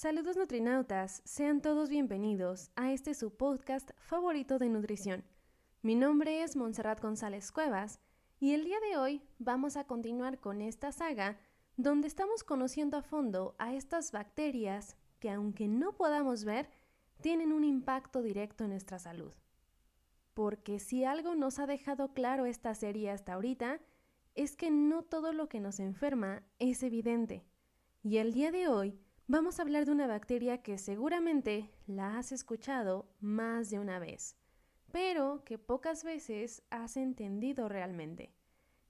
Saludos nutrinautas, sean todos bienvenidos a este su podcast favorito de nutrición. Mi nombre es Montserrat González Cuevas y el día de hoy vamos a continuar con esta saga donde estamos conociendo a fondo a estas bacterias que, aunque no podamos ver, tienen un impacto directo en nuestra salud. Porque si algo nos ha dejado claro esta serie hasta ahorita, es que no todo lo que nos enferma es evidente. Y el día de hoy vamos a hablar de una bacteria que seguramente la has escuchado más de una vez, pero que pocas veces has entendido realmente.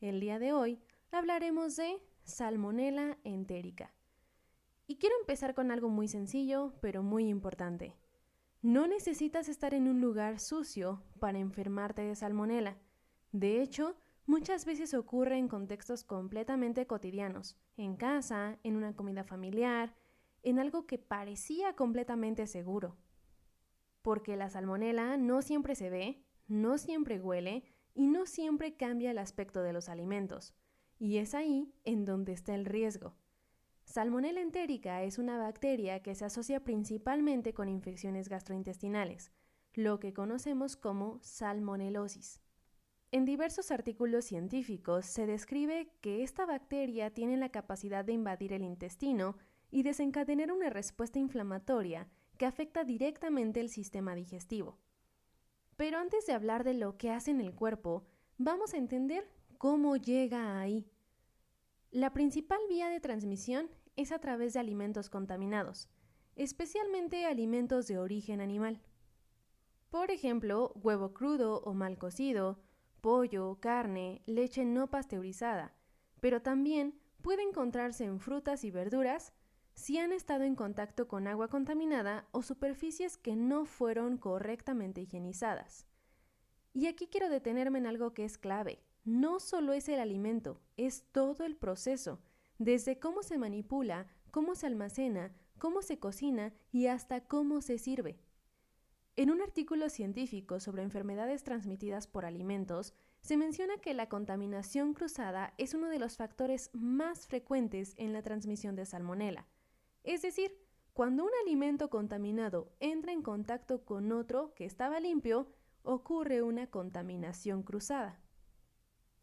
El día de hoy hablaremos de Salmonella entérica. Y quiero empezar con algo muy sencillo, pero muy importante. No necesitas estar en un lugar sucio para enfermarte de Salmonella. De hecho, muchas veces ocurre en contextos completamente cotidianos, en casa, en una comida familiar, en algo que parecía completamente seguro. Porque la Salmonella no siempre se ve, no siempre huele y no siempre cambia el aspecto de los alimentos. Y es ahí en donde está el riesgo. Salmonella entérica es una bacteria que se asocia principalmente con infecciones gastrointestinales, lo que conocemos como salmonelosis. En diversos artículos científicos se describe que esta bacteria tiene la capacidad de invadir el intestino y desencadenar una respuesta inflamatoria que afecta directamente el sistema digestivo. Pero antes de hablar de lo que hace en el cuerpo, vamos a entender cómo llega ahí. La principal vía de transmisión es a través de alimentos contaminados, especialmente alimentos de origen animal. Por ejemplo, huevo crudo o mal cocido, pollo, carne, leche no pasteurizada, pero también puede encontrarse en frutas y verduras si han estado en contacto con agua contaminada o superficies que no fueron correctamente higienizadas. Y aquí quiero detenerme en algo que es clave. No solo es el alimento, es todo el proceso, desde cómo se manipula, cómo se almacena, cómo se cocina y hasta cómo se sirve. En un artículo científico sobre enfermedades transmitidas por alimentos, se menciona que la contaminación cruzada es uno de los factores más frecuentes en la transmisión de Salmonella. Es decir, cuando un alimento contaminado entra en contacto con otro que estaba limpio, ocurre una contaminación cruzada.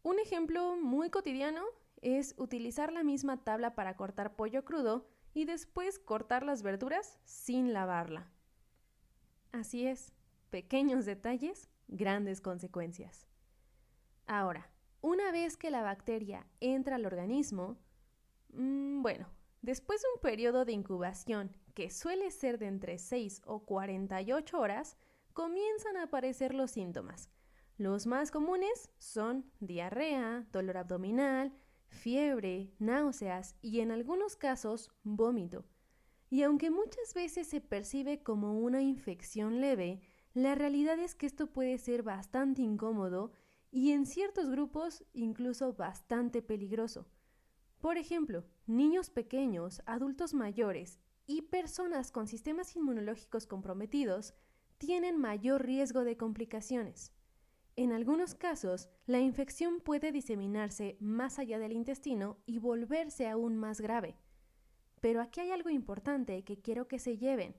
Un ejemplo muy cotidiano es utilizar la misma tabla para cortar pollo crudo y después cortar las verduras sin lavarla. Así es, pequeños detalles, grandes consecuencias. Ahora, una vez que la bacteria entra al organismo, después de un periodo de incubación que suele ser de entre 6 o 48 horas, comienzan a aparecer los síntomas. Los más comunes son diarrea, dolor abdominal, fiebre, náuseas y en algunos casos vómito. Y aunque muchas veces se percibe como una infección leve, la realidad es que esto puede ser bastante incómodo y en ciertos grupos incluso bastante peligroso. Por ejemplo, niños pequeños, adultos mayores y personas con sistemas inmunológicos comprometidos tienen mayor riesgo de complicaciones. En algunos casos, la infección puede diseminarse más allá del intestino y volverse aún más grave. Pero aquí hay algo importante que quiero que se lleven.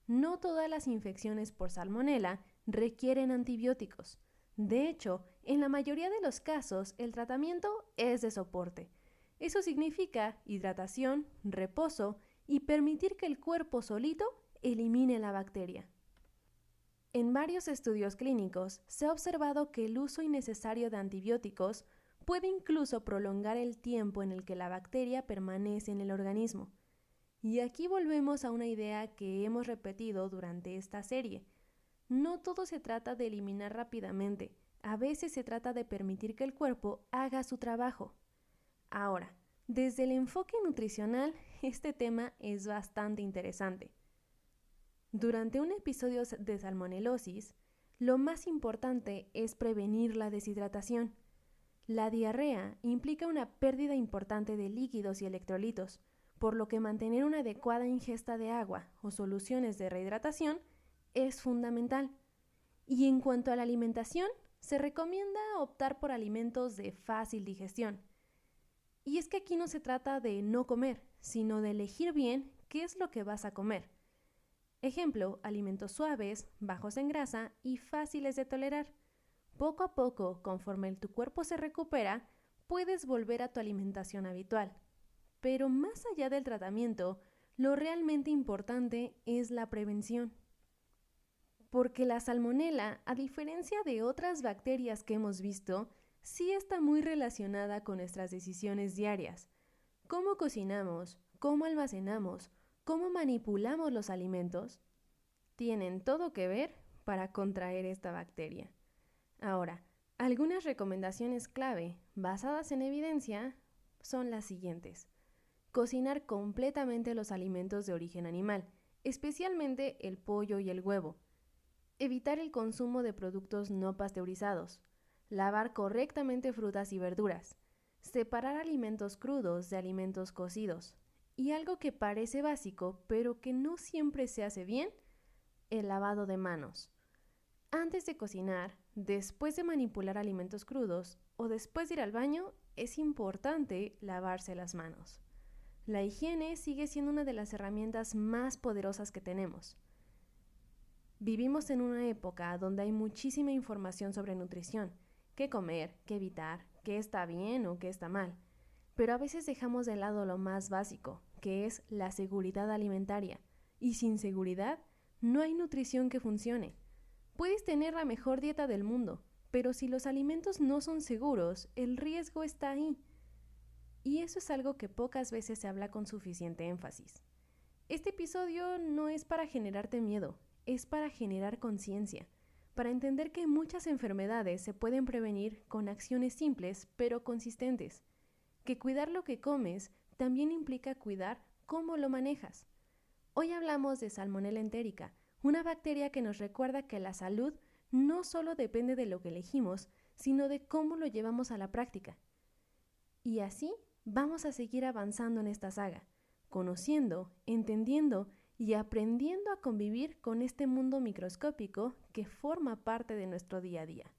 No todas las infecciones por salmonela requieren antibióticos. De hecho, en la mayoría de los casos, el tratamiento es de soporte. Eso significa hidratación, reposo y permitir que el cuerpo solito elimine la bacteria. En varios estudios clínicos se ha observado que el uso innecesario de antibióticos puede incluso prolongar el tiempo en el que la bacteria permanece en el organismo. Y aquí volvemos a una idea que hemos repetido durante esta serie. No todo se trata de eliminar rápidamente, a veces se trata de permitir que el cuerpo haga su trabajo. Ahora, desde el enfoque nutricional, este tema es bastante interesante. Durante un episodio de salmonelosis, lo más importante es prevenir la deshidratación. La diarrea implica una pérdida importante de líquidos y electrolitos, por lo que mantener una adecuada ingesta de agua o soluciones de rehidratación es fundamental. Y en cuanto a la alimentación, se recomienda optar por alimentos de fácil digestión. Y es que aquí no se trata de no comer, sino de elegir bien qué es lo que vas a comer. Ejemplo, alimentos suaves, bajos en grasa y fáciles de tolerar. Poco a poco, conforme tu cuerpo se recupera, puedes volver a tu alimentación habitual. Pero más allá del tratamiento, lo realmente importante es la prevención. Porque la salmonela, a diferencia de otras bacterias que hemos visto, sí está muy relacionada con nuestras decisiones diarias. Cómo cocinamos, cómo almacenamos, cómo manipulamos los alimentos, tienen todo que ver para contraer esta bacteria. Ahora, algunas recomendaciones clave basadas en evidencia son las siguientes. Cocinar completamente los alimentos de origen animal, especialmente el pollo y el huevo. Evitar el consumo de productos no pasteurizados. Lavar correctamente frutas y verduras. Separar alimentos crudos de alimentos cocidos. Y algo que parece básico, pero que no siempre se hace bien, el lavado de manos. Antes de cocinar, después de manipular alimentos crudos o después de ir al baño, es importante lavarse las manos. La higiene sigue siendo una de las herramientas más poderosas que tenemos. Vivimos en una época donde hay muchísima información sobre nutrición, qué comer, qué evitar, qué está bien o qué está mal. Pero a veces dejamos de lado lo más básico, que es la seguridad alimentaria. Y sin seguridad, no hay nutrición que funcione. Puedes tener la mejor dieta del mundo, pero si los alimentos no son seguros, el riesgo está ahí. Y eso es algo que pocas veces se habla con suficiente énfasis. Este episodio no es para generarte miedo, es para generar conciencia, para entender que muchas enfermedades se pueden prevenir con acciones simples pero consistentes, que cuidar lo que comes también implica cuidar cómo lo manejas. Hoy hablamos de Salmonella entérica, una bacteria que nos recuerda que la salud no solo depende de lo que elegimos, sino de cómo lo llevamos a la práctica. Y así vamos a seguir avanzando en esta saga, conociendo, entendiendo y aprendiendo a convivir con este mundo microscópico que forma parte de nuestro día a día.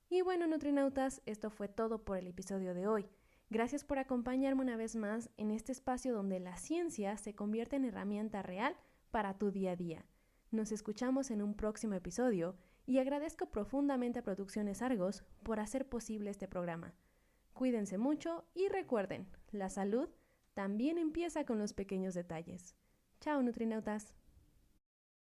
Y bueno, nutrinautas, esto fue todo por el episodio de hoy. Gracias por acompañarme una vez más en este espacio donde la ciencia se convierte en herramienta real para tu día a día. Nos escuchamos en un próximo episodio y agradezco profundamente a Producciones Argos por hacer posible este programa. Cuídense mucho y recuerden, la salud también empieza con los pequeños detalles. Chao, nutrinautas.